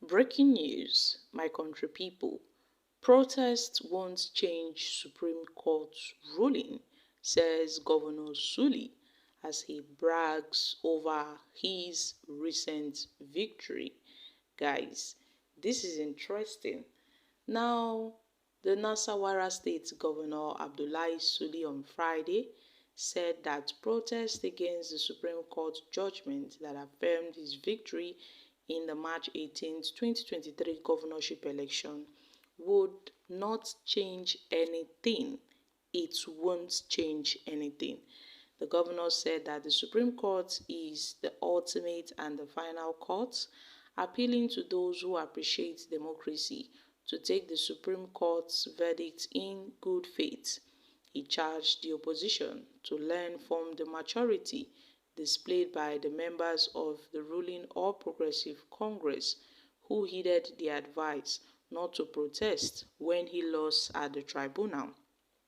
Breaking news, my country people. Protests won't change Supreme Court ruling, says Governor Sule as he brags over his recent victory. Guys, this is interesting. Now, the Nasarawa State Governor Abdullahi Sule on Friday said that protests against the Supreme Court judgment that affirmed his victory in the March 18, 2023 governorship election would not change anything. It won't change anything. The governor said that the Supreme Court is the ultimate and the final court, appealing to those who appreciate democracy to take the Supreme Court's verdict in good faith. He charged the opposition to learn from the maturity displayed by the members of the ruling All Progressive Congress who heeded the advice not to protest when he lost at the tribunal.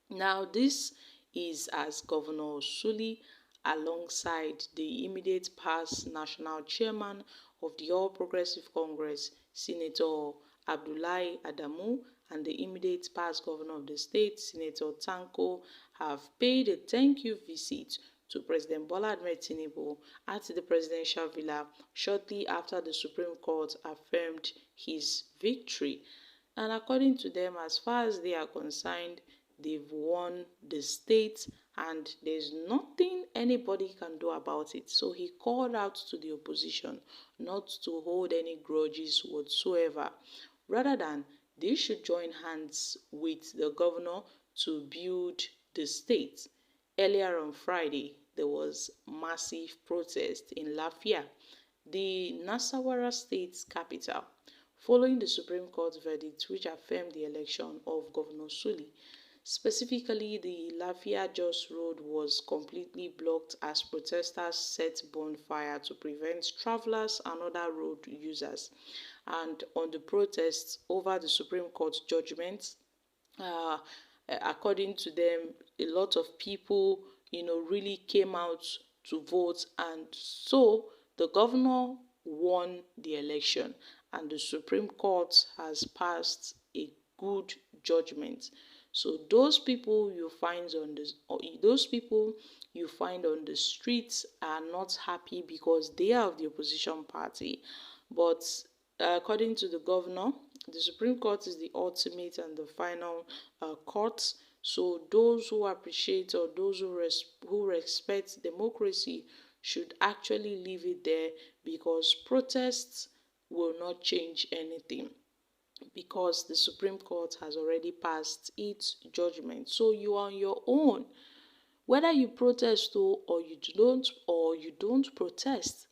Now, this is as Governor Sule, alongside the immediate past national chairman of the All Progressive Congress, Senator Abdullahi Adamu, and the immediate past governor of the state, Senator Tanko, have paid a thank you visit to President Bola Ahmed Tinubu at the presidential villa shortly after the Supreme Court affirmed his victory. And according to them, as far as they are concerned, they've won the state and there's nothing anybody can do about it. So he called out to the opposition not to hold any grudges whatsoever. Rather than they should join hands with the governor to build the state. Earlier on Friday, there was massive protest in Lafia, the Nasarawa state's capital, following the Supreme Court verdict which affirmed the election of Governor Sule. Specifically, the Lafia-Jos Road was completely blocked as protesters set bonfire to prevent travelers and other road users. And on the protests over the Supreme Court judgment, according to them, a lot of people, really came out to vote, and so the governor won the election, and the Supreme Court has passed a good judgment. So those people you find on the streets are not happy because they are of the opposition party. But according to the governor, the Supreme Court is the ultimate and the final court. So those who appreciate or those who respect democracy should actually leave it there, because protests will not change anything, because the Supreme Court has already passed its judgment. So you are on your own. Whether you protest or you don't protest,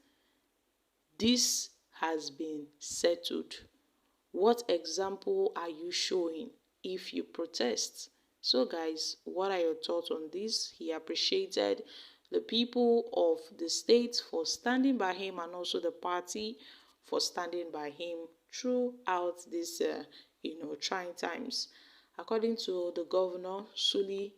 this has been settled. What example are you showing if you protest? So guys, what are your thoughts on this? He appreciated the people of the state for standing by him, and also the party for standing by him throughout this trying times. According to the governor Sule,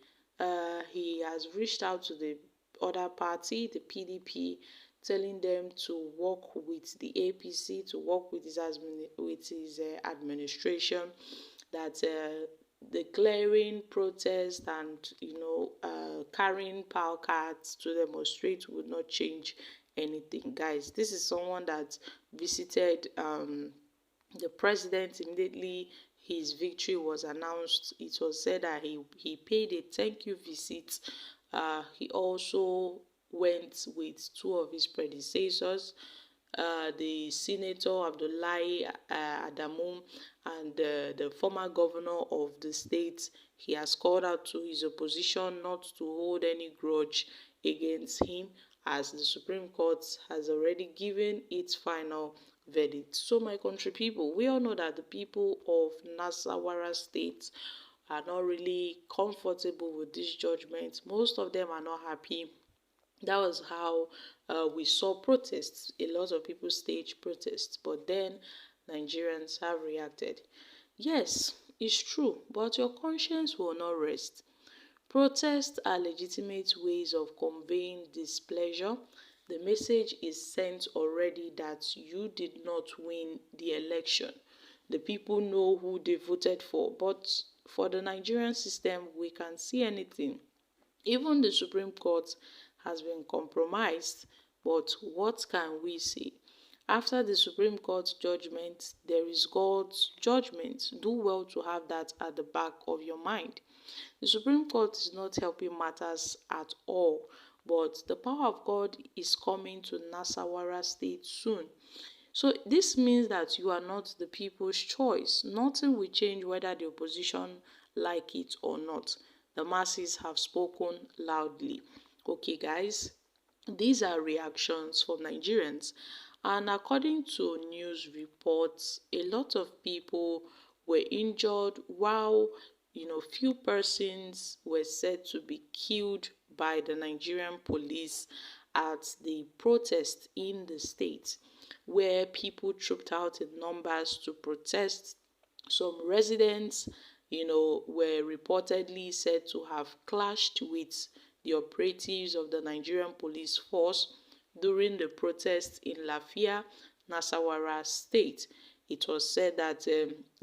he has reached out to the other party, the PDP, telling them to work with the APC, to work with his administration, that declaring protest and carrying power cards to demonstrate would not change anything. Guys, this is someone that visited the president immediately his victory was announced. It was said that he paid a thank you visit. He also went with two of his predecessors, the Senator Abdullahi Adamu and the former governor of the state. He has called out to his opposition not to hold any grudge against him, as the Supreme Court has already given its final verdict. So my country people, we all know that the people of Nasarawa State are not really comfortable with this judgment. Most of them are not happy. That was how we saw protests. A lot of people staged protests, but then Nigerians have reacted. Yes, it's true, but your conscience will not rest. Protests are legitimate ways of conveying displeasure, The message is sent already that you did not win the election. The people know who they voted for, but for the Nigerian system, we can't see anything. Even the Supreme Court has been compromised, but what can we say? After the Supreme Court judgment, there is God's judgment. Do well to have that at the back of your mind. The Supreme Court is not helping matters at all, but the power of God is coming to Nasarawa State soon. So this means that you are not the people's choice. Nothing will change whether the opposition like it or not. The masses have spoken loudly. Okay, guys, these are reactions from Nigerians. And according to news reports, a lot of people were injured while few persons were said to be killed by the Nigerian police at the protest in the state, where people trooped out in numbers to protest. Some residents, were reportedly said to have clashed with the operatives of the Nigerian police force during the protest in Lafia, Nasarawa State. It was said that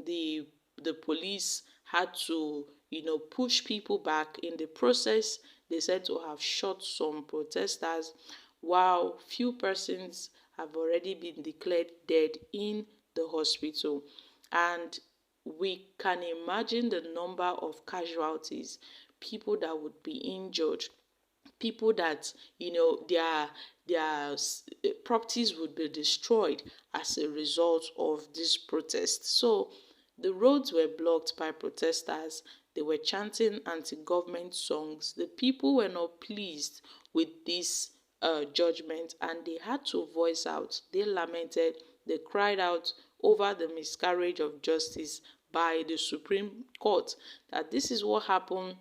the police had to, push people back. In the process, they said to have shot some protesters, while few persons have already been declared dead in the hospital. And we can imagine the number of casualties, people that would be injured, people that their properties would be destroyed as a result of this protest. So the roads were blocked by protesters. They were chanting anti-government songs. The people were not pleased with this judgment, and they had to voice out. They lamented, they cried out over the miscarriage of justice by the Supreme Court, that this is what happened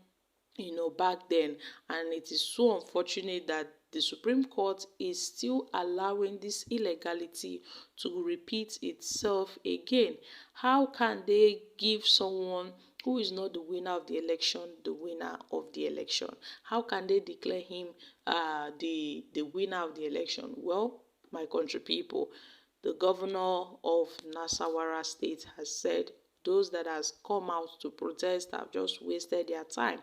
back then. And it is so unfortunate that the Supreme Court is still allowing this illegality to repeat itself again. How can they give someone who is not the winner of the election the winner of the election? How can they declare him the winner of the election? Well, my country people, the governor of Nasarawa State has said those that has come out to protest have just wasted their time.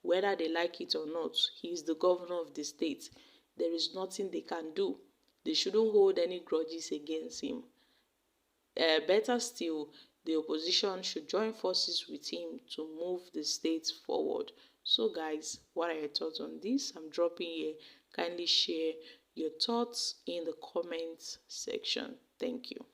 Whether they like it or not, he is the governor of the state. There is nothing they can do. They shouldn't hold any grudges against him. Better still, the opposition should join forces with him to move the state forward. So guys, what are your thoughts on this? I'm dropping here. Kindly share your thoughts in the comments section. Thank you.